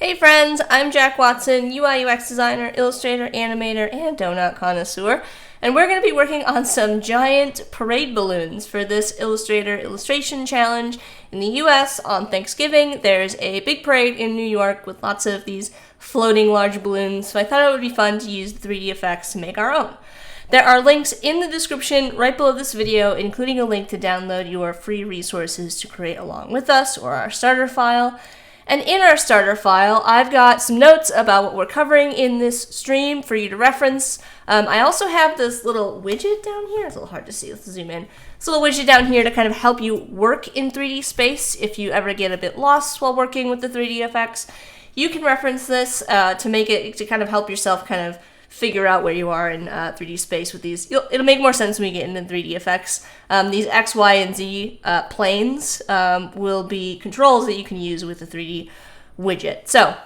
Hey friends, I'm Jack Watson, UI UX designer, illustrator, animator, and donut connoisseur, and we're going to be working on some giant parade balloons for this Illustrator illustration challenge. In the US on Thanksgiving, there's a big parade in New York with lots of these floating large balloons, so I thought it would be fun to use the 3D effects to make our own. There are links in the description right below this video, including a link to download your free resources to create along with us, or our starter file. And in our starter file, I've got some notes about what we're covering in this stream for you to reference. I also have this little widget down here. It's a little hard to see. Let's zoom in. This little widget down here to kind of help you work in 3D space if you ever get a bit lost while working with the 3D effects. You can reference this to kind of help yourself kind of figure out where you are in 3D space with these. It'll make more sense when we get into 3D effects. These X, Y, and Z planes will be controls that you can use with the 3D widget. So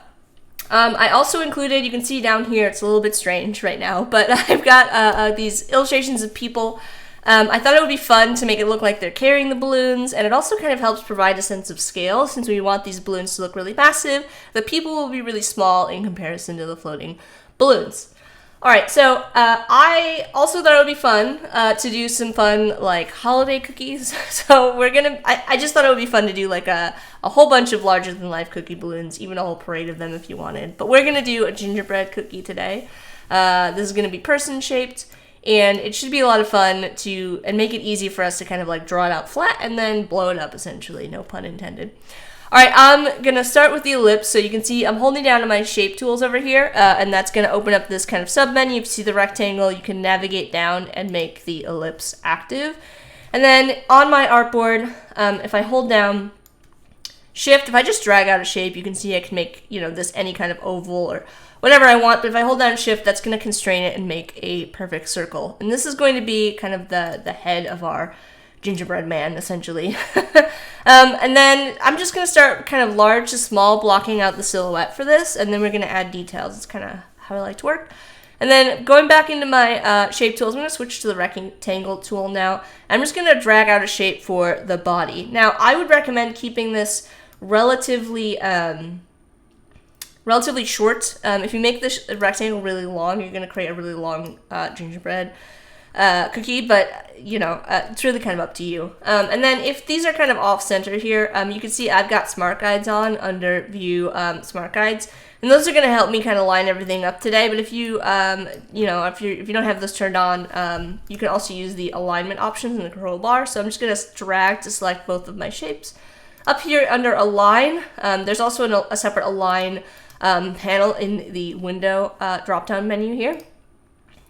I also included, you can see down here, it's a little bit strange right now, but I've got these illustrations of people. I thought it would be fun to make it look like they're carrying the balloons, and it also kind of helps provide a sense of scale. Since we want these balloons to look really massive, the people will be really small in comparison to the floating balloons. Alright, so I also thought it would be fun to do some fun, like, holiday cookies. So I just thought it would be fun to do, like, a whole bunch of larger-than-life cookie balloons, even a whole parade of them if you wanted. But we're going to do a gingerbread cookie today. This is going to be person-shaped, and it should be a lot of fun and make it easy for us to kind of, like, draw it out flat and then blow it up, essentially. No pun intended. Alright, I'm going to start with the ellipse. So you can see I'm holding down on my shape tools over here, and that's going to open up this kind of sub-menu. If you see the rectangle, you can navigate down and make the ellipse active. And then on my artboard, if I hold down Shift, if I just drag out a shape, you can see I can make, this any kind of oval or whatever I want. But if I hold down Shift, that's going to constrain it and make a perfect circle. And this is going to be kind of the head of our gingerbread man, essentially. And then I'm just going to start kind of large to small, blocking out the silhouette for this, and then we're going to add details. It's kind of how I like to work. And then going back into my shape tools, I'm going to switch to the rectangle tool now. I'm just going to drag out a shape for the body. Now, I would recommend keeping this relatively short. If you make this rectangle really long, you're going to create a really long gingerbread cookie, but it's really kind of up to you. And then if these are kind of off center here, you can see I've got smart guides on under view smart guides, and those are going to help me kind of line everything up today. But if you if you don't have those turned on, you can also use the alignment options in the control bar. So I'm just going to drag to select both of my shapes. Up here under align, there's also a separate align panel in the window drop down menu here.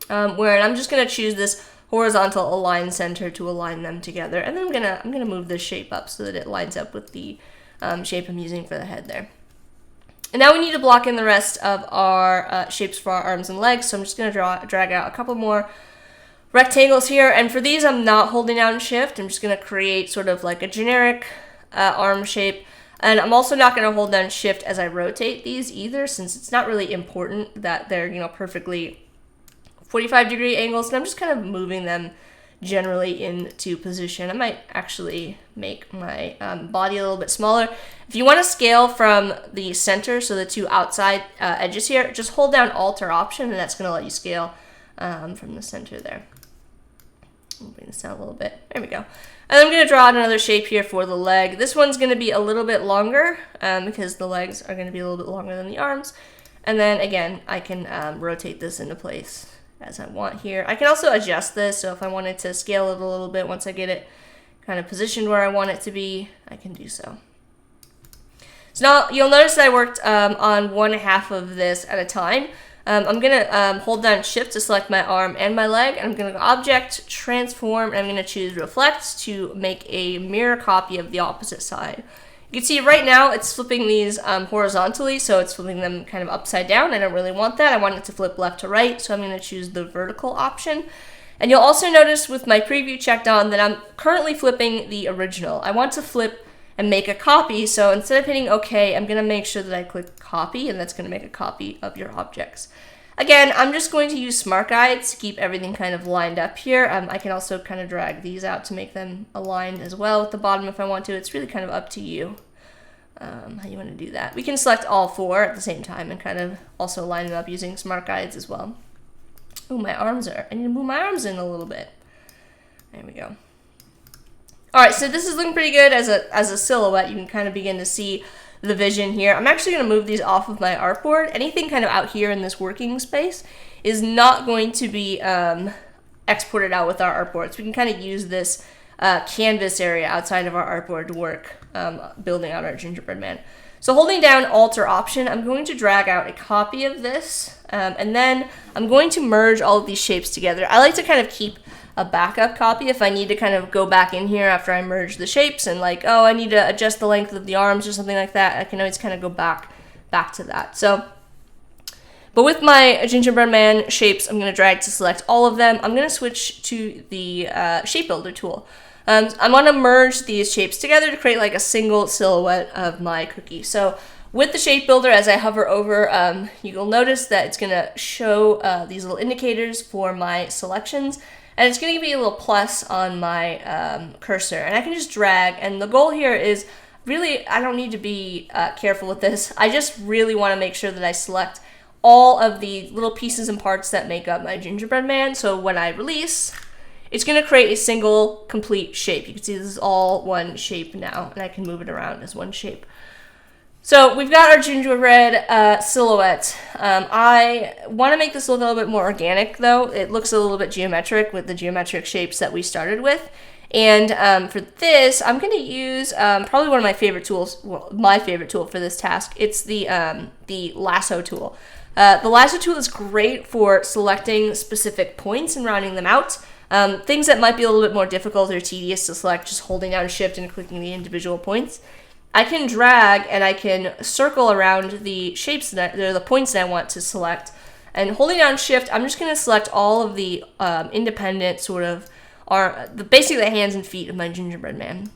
Where I'm just going to choose this horizontal align center to align them together, and then I'm gonna move this shape up so that it lines up with the shape I'm using for the head there. And now we need to block in the rest of our shapes for our arms and legs, so I'm just going to drag out a couple more rectangles here, and for these I'm not holding down Shift. I'm just going to create sort of like a generic arm shape, and I'm also not going to hold down Shift as I rotate these either, since it's not really important that they're perfectly 45-degree angles, and I'm just kind of moving them generally into position. I might actually make my body a little bit smaller. If you want to scale from the center, so the two outside edges here, just hold down Alt or Option, and that's going to let you scale from the center there. I'll bring this down a little bit. There we go. And I'm going to draw out another shape here for the leg. This one's going to be a little bit longer because the legs are going to be a little bit longer than the arms. And then again, I can rotate this into place as I want here. I can also adjust this, so if I wanted to scale it a little bit once I get it kind of positioned where I want it to be, I can do so. So now you'll notice that I worked on one half of this at a time. I'm going to hold down Shift to select my arm and my leg, and I'm going to go Object, Transform, and I'm going to choose Reflect to make a mirror copy of the opposite side. You can see right now it's flipping these horizontally, so it's flipping them kind of upside down. I don't really want that. I want it to flip left to right, so I'm going to choose the vertical option. And you'll also notice with my preview checked on that I'm currently flipping the original. I want to flip and make a copy, so instead of hitting OK, I'm going to make sure that I click Copy, and that's going to make a copy of your objects. Again, I'm just going to use smart guides to keep everything kind of lined up here. I can also kind of drag these out to make them aligned as well with the bottom if I want to. It's really kind of up to you. how you want to do that. We can select all 4 at the same time and kind of also line them up using smart guides as well. Oh, I need to move my arms in a little bit. There we go. All right, so this is looking pretty good as a silhouette. You can kind of begin to see the vision here. I'm actually going to move these off of my artboard. Anything kind of out here in this working space is not going to be exported out with our artboards. We can kind of use this canvas area outside of our artboard to work building out our gingerbread man. So holding down Alt or Option, I'm going to drag out a copy of this, and then I'm going to merge all of these shapes together. I like to kind of keep a backup copy if I need to kind of go back in here after I merge the shapes and like, oh, I need to adjust the length of the arms or something like that. I can always kind of go back to that. So, but with my gingerbread man shapes, I'm going to drag to select all of them. I'm going to switch to the shape builder tool. I'm going to merge these shapes together to create like a single silhouette of my cookie. So with the shape builder, as I hover over, you'll notice that it's going to show these little indicators for my selections. And it's going to give me a little plus on my cursor. And I can just drag. And the goal here is really, I don't need to be careful with this. I just really want to make sure that I select all of the little pieces and parts that make up my gingerbread man. So when I release, it's going to create a single complete shape. You can see this is all one shape now. And I can move it around as one shape. So we've got our gingerbread silhouette. I want to make this look a little bit more organic, though. It looks a little bit geometric with the geometric shapes that we started with. And for this, I'm going to use probably one of my favorite tools, well, my favorite tool for this task. It's the lasso tool. The lasso tool is great for selecting specific points and rounding them out. Things that might be a little bit more difficult or tedious to select, just holding down Shift and clicking the individual points. I can drag and I can circle around the shapes the points that I want to select. And holding down Shift, I'm just going to select all of the independent sort of basically the hands and feet of my gingerbread man.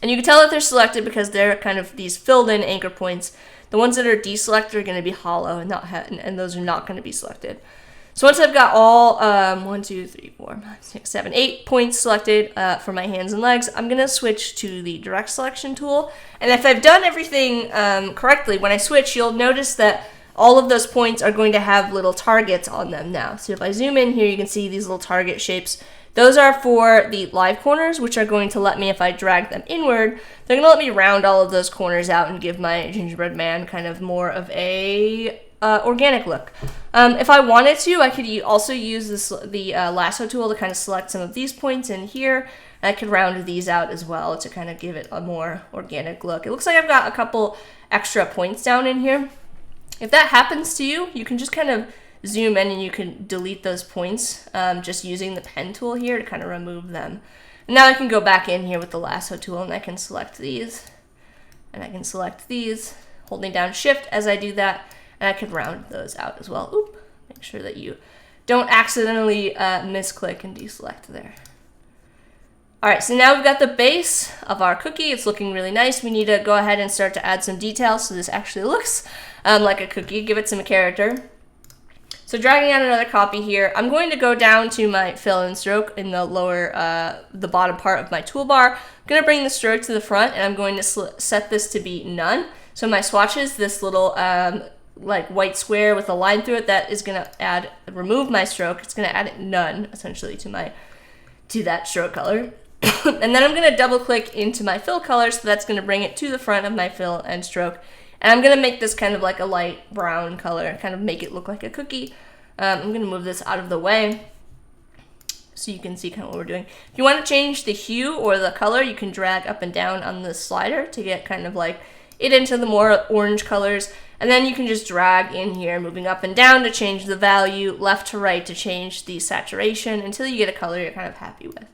And you can tell that they're selected because they're kind of these filled in anchor points. The ones that are deselected are going to be hollow and those are not going to be selected. So once I've got all 1, 2, 3, 4, 5, 6, 7, 8 points selected for my hands and legs, I'm going to switch to the direct selection tool. And if I've done everything correctly, when I switch, you'll notice that all of those points are going to have little targets on them now. So if I zoom in here, you can see these little target shapes. Those are for the live corners, which are going to let me, if I drag them inward, they're going to let me round all of those corners out and give my gingerbread man kind of more of a organic look. If I wanted to, I could also use the lasso tool to kind of select some of these points in here. And I could round these out as well to kind of give it a more organic look. It looks like I've got a couple extra points down in here. If that happens to you, you can just kind of zoom in and you can delete those points just using the pen tool here to kind of remove them. And now I can go back in here with the lasso tool and I can select these. And I can select these, holding down Shift as I do that. And I can round those out as well. Oop, make sure that you don't accidentally misclick and deselect there. All right, so now we've got the base of our cookie. It's looking really nice. We need to go ahead and start to add some details so this actually looks like a cookie. Give it some character. So dragging out another copy here, I'm going to go down to my fill and stroke in the lower, the bottom part of my toolbar. I'm going to bring the stroke to the front and I'm going to set this to be none. So my swatches, this little like white square with a line through it, that is going to remove my stroke. It's going to add none essentially to that stroke color. And then I'm going to double click into my fill color, so that's going to bring it to the front of my fill and stroke. And I'm going to make this kind of like a light brown color, kind of make it look like a cookie. I'm going to move this out of the way so you can see kind of what we're doing. If you want to change the hue or the color, you can drag up and down on the slider to get kind of like it into the more orange colors. And then you can just drag in here, moving up and down to change the value, left to right to change the saturation until you get a color you're kind of happy with.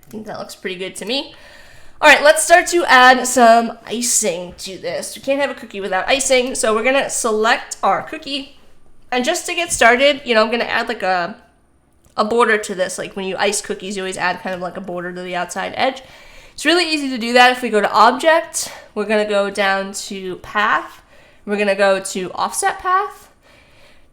I think that looks pretty good to me. All right, let's start to add some icing to this. You can't have a cookie without icing, so we're gonna select our cookie. And just to get started, I'm gonna add like a border to this. Like when you ice cookies, you always add kind of like a border to the outside edge. It's really easy to do that. If we go to Object, we're gonna go down to Path. We're gonna go to Offset Path.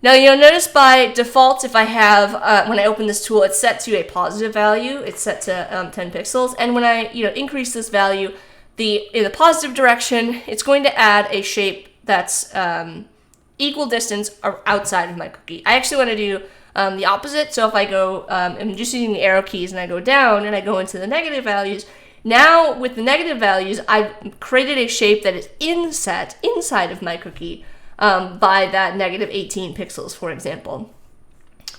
Now you'll notice by default, if I have, when I open this tool, it's set to a positive value. It's set to 10 pixels. And when I increase this value, in the positive direction, it's going to add a shape that's equal distance outside of my cookie. I actually want to do the opposite. So if I go, I'm just using the arrow keys and I go down and I go into the negative values. Now with the negative values, I've created a shape that is inset inside of my cookie by that negative 18 pixels, for example,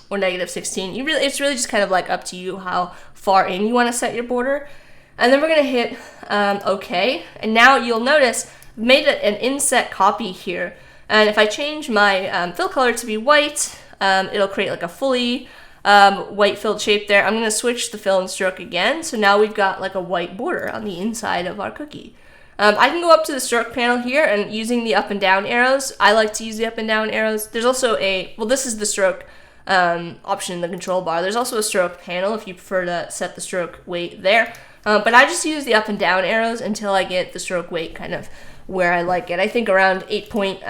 or negative 16. It's really just kind of like up to you how far in you want to set your border. And then we're going to hit OK. And now you'll notice I've made an inset copy here. And if I change my fill color to be white, it'll create like a fully white filled shape there. I'm going to switch the fill and stroke again. So now we've got like a white border on the inside of our cookie. I can go up to the stroke panel here and using the up and down arrows. I like to use the up and down arrows. There's also this is the stroke option in the control bar. There's also a stroke panel if you prefer to set the stroke weight there. But I just use the up and down arrows until I get the stroke weight kind of where I like it. I think around 8 point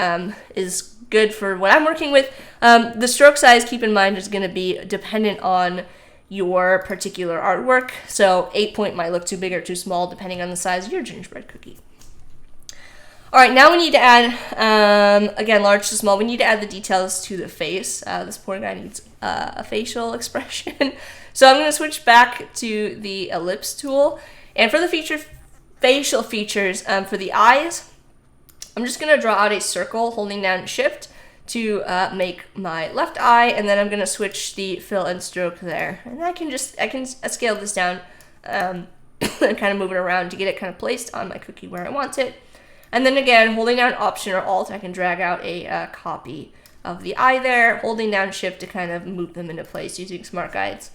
is good for what I'm working with. The stroke size, keep in mind, is going to be dependent on your particular artwork. So 8 point might look too big or too small depending on the size of your gingerbread cookie. All right, now we need to add, again, large to small, we need to add the details to the face. This poor guy needs a facial expression. So I'm going to switch back to the ellipse tool. And for the facial features, for the eyes, I'm just going to draw out a circle holding down shift to make my left eye, and then I'm going to switch the fill and stroke there. And I can scale this down and kind of move it around to get it kind of placed on my cookie where I want it. And then again, holding down Option or Alt, I can drag out a copy of the eye there, holding down Shift to kind of move them into place using Smart Guides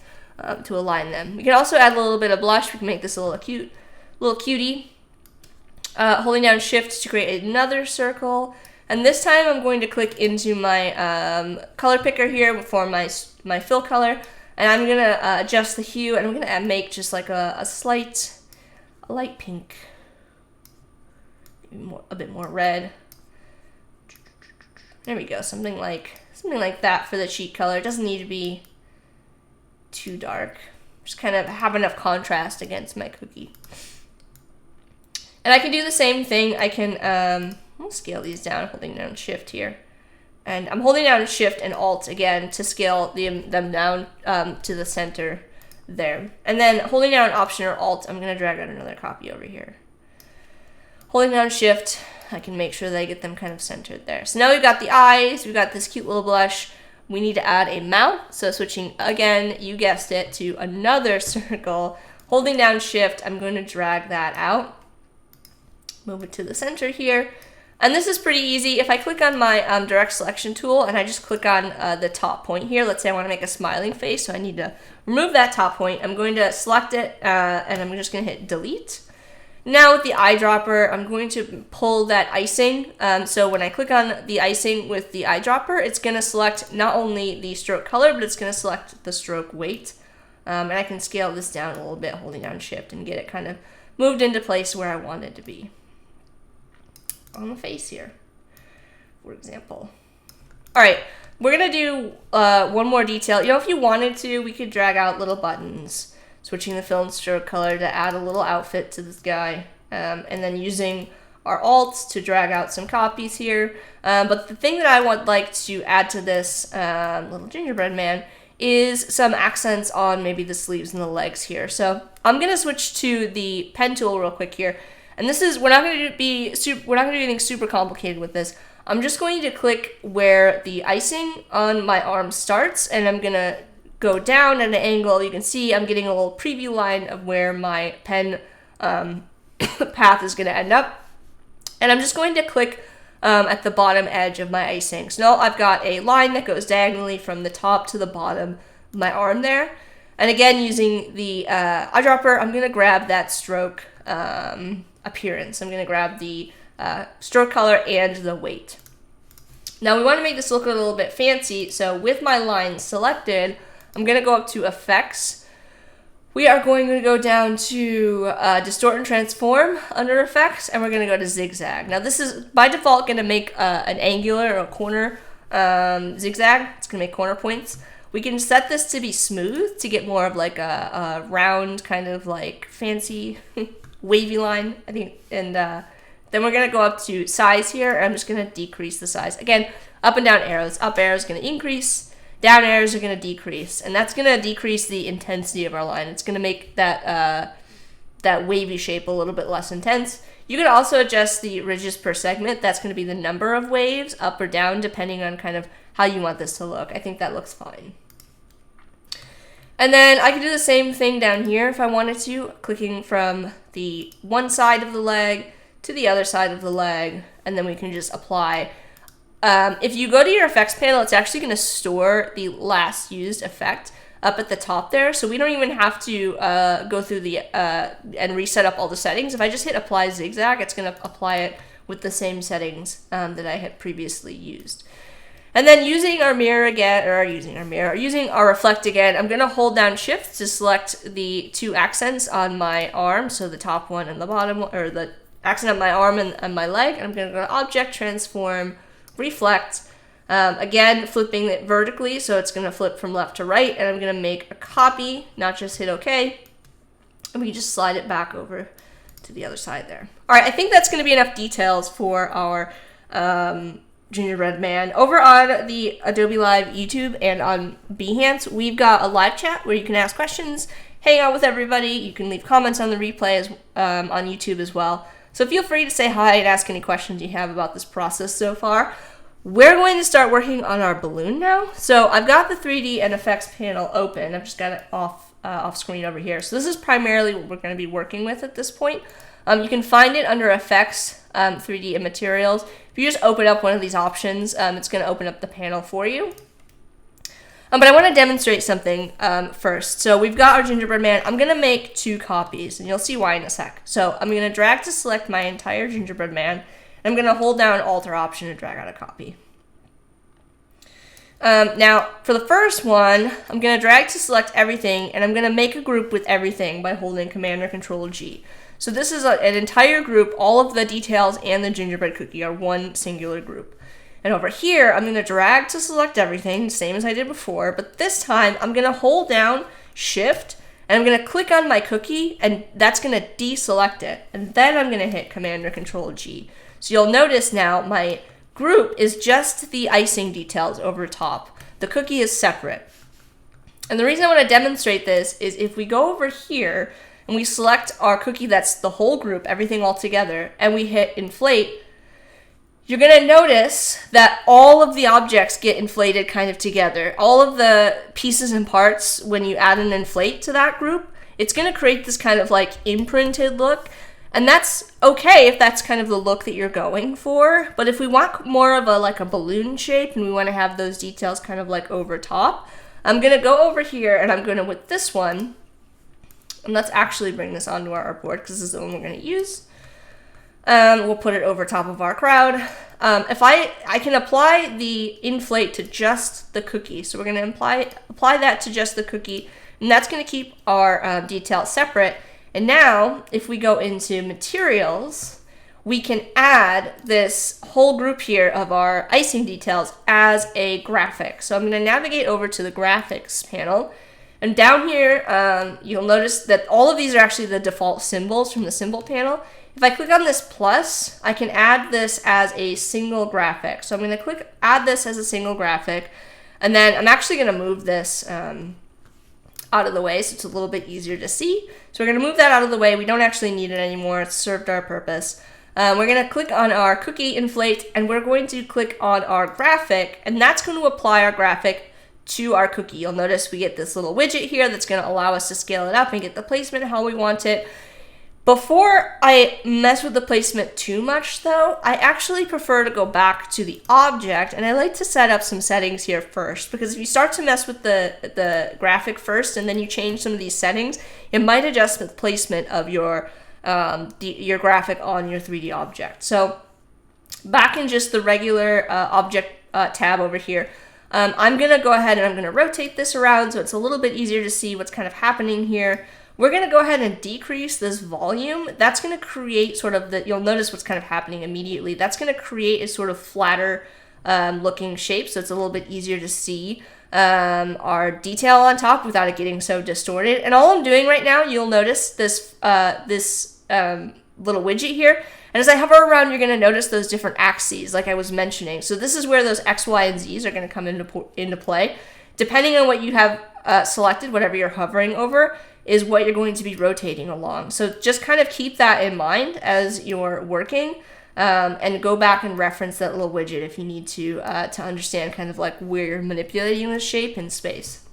to align them. We can also add a little bit of blush. We can make this a little cutie. Holding down Shift to create another circle. And this time I'm going to click into my color picker here for my fill color. And I'm going to adjust the hue, and I'm going to make just like a light pink. A bit more red. There we go. Something like that for the cheek color. It doesn't need to be too dark. Just kind of have enough contrast against my cookie. And I can do the same thing. I can I'll scale these down, holding down Shift here. And I'm holding down Shift and Alt again to scale them down to the center there. And then holding down Option or Alt, I'm going to drag out another copy over here. Holding down Shift, I can make sure that I get them kind of centered there. So now we've got the eyes, we've got this cute little blush. We need to add a mouth. So switching again, you guessed it, to another circle. Holding down Shift, I'm going to drag that out. Move it to the center here. And this is pretty easy. If I click on my direct selection tool and I just click on the top point here, let's say I want to make a smiling face, so I need to remove that top point. I'm going to select it and I'm just going to hit delete. Now with the eyedropper, I'm going to pull that icing. So when I click on the icing with the eyedropper, it's going to select not only the stroke color, but it's going to select the stroke weight. And I can scale this down a little bit, holding down Shift, and get it kind of moved into place where I want it to be. On the face here, for example. All right, we're going to do one more detail. You know, if you wanted to, we could drag out little buttons. Switching the fill and stroke color to add a little outfit to this guy, and then using our alts to drag out some copies here. But the thing that I would like to add to this little gingerbread man is some accents on maybe the sleeves and the legs here. So I'm gonna switch to the pen tool real quick here, and this is we're not gonna do anything super complicated with this. I'm just going to click where the icing on my arm starts, and I'm gonna go down at an angle. You can see I'm getting a little preview line of where my pen path is going to end up. And I'm just going to click at the bottom edge of my icing. So now I've got a line that goes diagonally from the top to the bottom of my arm there. And again, using the eyedropper, I'm going to grab that stroke appearance. I'm going to grab the stroke color and the weight. Now we want to make this look a little bit fancy. So with my line selected, I'm going to go up to Effects. We are going to go down to Distort and Transform under Effects, and we're going to go to Zigzag. Now this is by default going to make an angular or a corner zigzag. It's going to make corner points. We can set this to be smooth to get more of like a round kind of like fancy wavy line, I think, and then we're going to go up to size here. I'm just going to decrease the size. Again, up and down arrows. Up arrow is going to increase. Down arrows are going to decrease. And that's going to decrease the intensity of our line. It's going to make that that wavy shape a little bit less intense. You can also adjust the ridges per segment. That's going to be the number of waves, up or down, depending on kind of how you want this to look. I think that looks fine. And then I can do the same thing down here if I wanted to, clicking from the one side of the leg to the other side of the leg, and then we can just apply. If you go to your effects panel, it's actually going to store the last used effect up at the top there, so we don't even have to go through the and reset up all the settings. If I just hit apply zigzag, it's going to apply it with the same settings that I had previously used. And then using our mirror again, or using our reflect again, I'm going to hold down shift to select the two accents on my arm, so the top one and the bottom one, or the accent on my arm and my leg. And I'm going to go to object, transform, reflect. Again, flipping it vertically, so it's going to flip from left to right, and I'm going to make a copy, not just hit OK, and we can just slide it back over to the other side there. All right, I think that's going to be enough details for our gingerbread man. Over on the Adobe Live YouTube and on Behance, we've got a live chat where you can ask questions, hang out with everybody. You can leave comments on the replay on YouTube as well. So feel free to say hi and ask any questions you have about this process so far. We're going to start working on our balloon now. So I've got the 3D and effects panel open. I've just got it off screen over here. So this is primarily what we're going to be working with at this point. You can find it under effects, 3D and materials. If you just open up one of these options, it's going to open up the panel for you. But I want to demonstrate something first. So we've got our gingerbread man. I'm going to make 2 copies, and you'll see why in a sec. So I'm going to drag to select my entire gingerbread man. I'm going to hold down Alt or Option to drag out a copy. Now, for the first one, I'm going to drag to select everything, and I'm going to make a group with everything by holding Command or Control G. So this is an entire group. All of the details and the gingerbread cookie are one singular group. And over here, I'm going to drag to select everything, same as I did before, but this time I'm going to hold down Shift, and I'm going to click on my cookie, and that's going to deselect it. And then I'm going to hit Command or Control G. So you'll notice now my group is just the icing details over top. The cookie is separate. And the reason I want to demonstrate this is if we go over here and we select our cookie that's the whole group, everything all together, and we hit inflate, you're going to notice that all of the objects get inflated kind of together. All of the pieces and parts, when you add an inflate to that group, it's going to create this kind of like imprinted look. And that's okay if that's kind of the look that you're going for. But if we want more of a balloon shape and we want to have those details kind of like over top, I'm going to go over here and I'm going to, with this one, and let's actually bring this onto our artboard because this is the one we're going to use. We'll put it over top of our crowd. If I can apply the inflate to just the cookie. So we're going to apply that to just the cookie, and that's going to keep our detail separate. And now, if we go into materials, we can add this whole group here of our icing details as a graphic. So I'm going to navigate over to the graphics panel. And down here, you'll notice that all of these are actually the default symbols from the symbol panel. If I click on this plus, I can add this as a single graphic. So I'm going to add this as a single graphic. And then I'm actually going to move this out of the way so it's a little bit easier to see. So we're going to move that out of the way. We don't actually need it anymore. It's served our purpose. We're going to click on our cookie inflate, and we're going to click on our graphic, and that's going to apply our graphic to our cookie. You'll notice we get this little widget here that's going to allow us to scale it up and get the placement how we want it. Before I mess with the placement too much though, I actually prefer to go back to the object, and I like to set up some settings here first, because if you start to mess with the graphic first and then you change some of these settings, it might adjust the placement of your graphic on your 3D object. So back in just the regular object tab over here, I'm going to go ahead and I'm going to rotate this around so it's a little bit easier to see what's kind of happening here. We're going to go ahead and decrease this volume. That's going to create sort of you'll notice what's kind of happening immediately. That's going to create a sort of flatter looking shape, so it's a little bit easier to see our detail on top without it getting so distorted. And all I'm doing right now, you'll notice this little widget here. And as I hover around, you're going to notice those different axes like I was mentioning. So this is where those X, Y, and Z's are going to come into play. Depending on what you have selected, whatever you're hovering over, is what you're going to be rotating along. So just kind of keep that in mind as you're working, and go back and reference that little widget if you need to understand kind of like where you're manipulating the shape in space.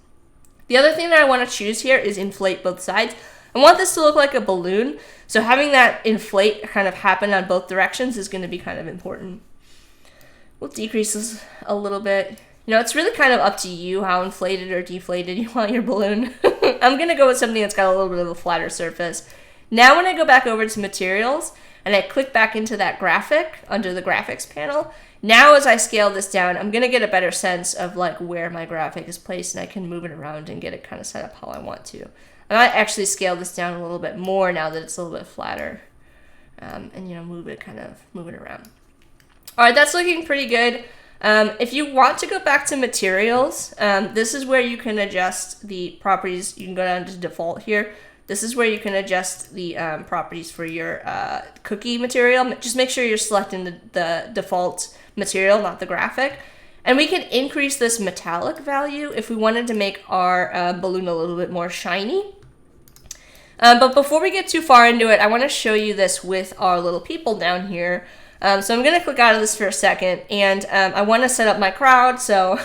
The other thing that I want to choose here is inflate both sides. I want this to look like a balloon, so having that inflate kind of happen on both directions is going to be kind of important. We'll decrease this a little bit. You know, it's really kind of up to you how inflated or deflated you want your balloon. I'm going to go with something that's got a little bit of a flatter surface. Now when I go back over to materials and I click back into that graphic under the graphics panel, now as I scale this down, I'm going to get a better sense of like where my graphic is placed, and I can move it around and get it kind of set up how I want to. I might actually scale this down a little bit more now that it's a little bit flatter, and you know, move it around. All right, that's looking pretty good. If you want to go back to materials, this is where you can adjust the properties. You can go down to default here. This is where you can adjust the properties for your cookie material. Just make sure you're selecting the default material, not the graphic. And we can increase this metallic value if we wanted to make our balloon a little bit more shiny. But before we get too far into it, I want to show you this with our little people down here. So I'm going to click out of this for a second, and I want to set up my crowd. So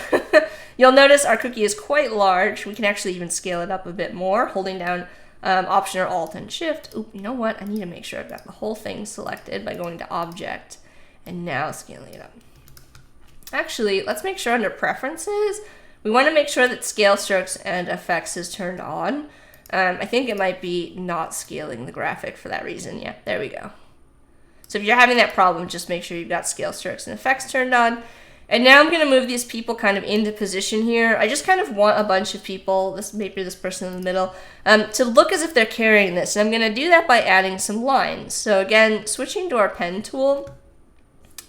you'll notice our cookie is quite large. We can actually even scale it up a bit more, holding down Option or Alt and Shift. Oop, you know what? I need to make sure I've got the whole thing selected by going to Object and now scaling it up. Actually, let's make sure under Preferences, we want to make sure that Scale Strokes and Effects is turned on. I think it might be not scaling the graphic for that reason. Yeah, there we go. So if you're having that problem, just make sure you've got Scale Strokes and Effects turned on. And now I'm going to move these people kind of into position here. I just kind of want a bunch of people, maybe this person in the middle, to look as if they're carrying this. And I'm going to do that by adding some lines. So again, switching to our pen tool.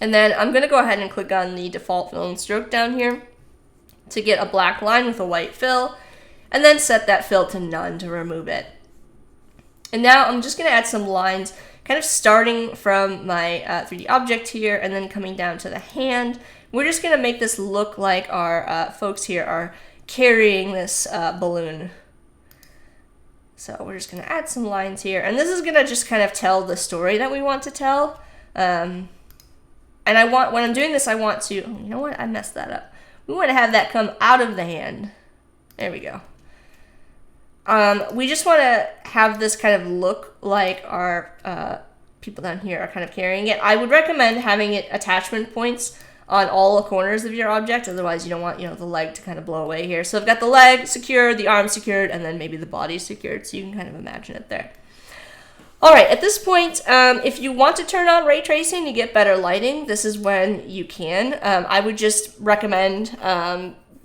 And then I'm going to go ahead and click on the default fill and stroke down here to get a black line with a white fill. And then set that fill to none to remove it. And now I'm just going to add some lines, kind of starting from my 3D object here and then coming down to the hand. We're just going to make this look like our folks here are carrying this balloon. So we're just going to add some lines here. And this is going to just kind of tell the story that we want to tell. And when I'm doing this, I want to, oh, you know what? I messed that up. We want to have that come out of the hand. There we go. We just want to have this kind of look like our people down here are kind of carrying it. I would recommend having it attachment points on all the corners of your object. Otherwise, you don't want, the leg to kind of blow away here. So I've got the leg secured, the arm secured, and then maybe the body secured. So you can kind of imagine it there. All right, at this point, if you want to turn on ray tracing to get better lighting, this is when you can. I would just recommend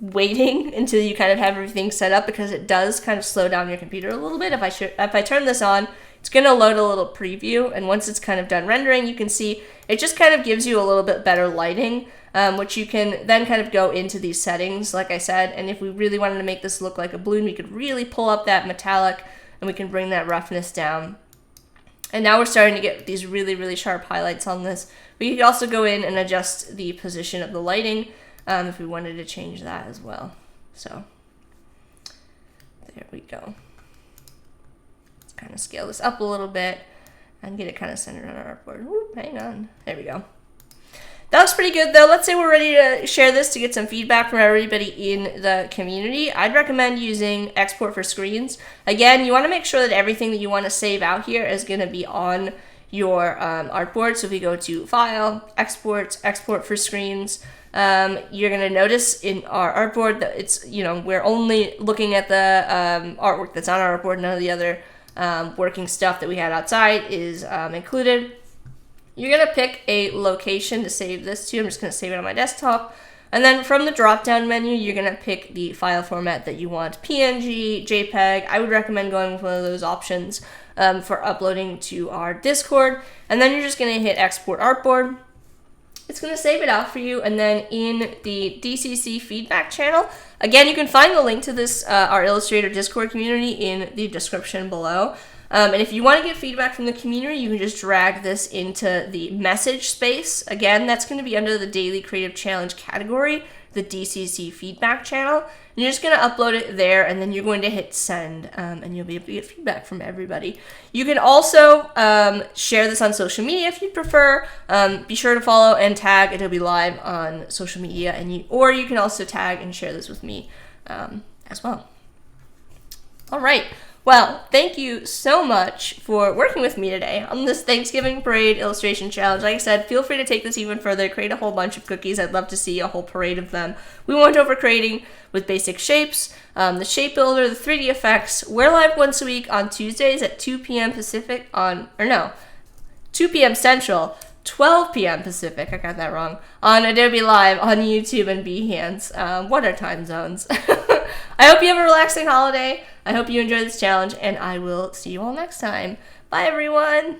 waiting until you kind of have everything set up, because it does kind of slow down your computer a little bit. If I turn this on, it's going to load a little preview, and once it's kind of done rendering, you can see it just kind of gives you a little bit better lighting, which you can then kind of go into these settings, like I said, and if we really wanted to make this look like a balloon, we could really pull up that metallic, and we can bring that roughness down. And now we're starting to get these really, really sharp highlights on this. We could also go in and adjust the position of the lighting, if we wanted to change that as well. So there we go. Let's kind of scale this up a little bit and get it kind of centered on our artboard. Ooh, hang on. There we go. That was pretty good though. Let's say we're ready to share this to get some feedback from everybody in the community. I'd recommend using export for screens. Again, you want to make sure that everything that you want to save out here is going to be on your artboard. So if we go to File, Export, Export for Screens, you're going to notice in our artboard that it's, we're only looking at the artwork that's on our artboard. None of the other working stuff that we had outside is included. You're going to pick a location to save this to. I'm just going to save it on my desktop. And then from the drop-down menu, you're going to pick the file format that you want. PNG, JPEG. I would recommend going with one of those options for uploading to our Discord. And then you're just going to hit Export Artboard. It's going to save it out for you, and then in the DCC feedback channel, again, you can find the link to this, our Illustrator Discord community, in the description below. And if you want to get feedback from the community, you can just drag this into the message space. Again, that's going to be under the Daily Creative Challenge category, the DCC feedback channel. And you're just going to upload it there, and then you're going to hit send, and you'll be able to get feedback from everybody. You can also share this on social media if you prefer. Be sure to follow and tag. It'll be live on social media, or you can also tag and share this with me as well. All right. Well, thank you so much for working with me today on this Thanksgiving parade illustration challenge. Like I said, feel free to take this even further, create a whole bunch of cookies. I'd love to see a whole parade of them. We went over creating with basic shapes, the shape builder, the 3D effects. We're live once a week on Tuesdays at 2 p.m. Pacific 2 p.m. Central, 12 p.m. Pacific, I got that wrong, on Adobe Live, on YouTube and Behance. What are time zones? I hope you have a relaxing holiday. I hope you enjoy this challenge, and I will see you all next time. Bye, everyone.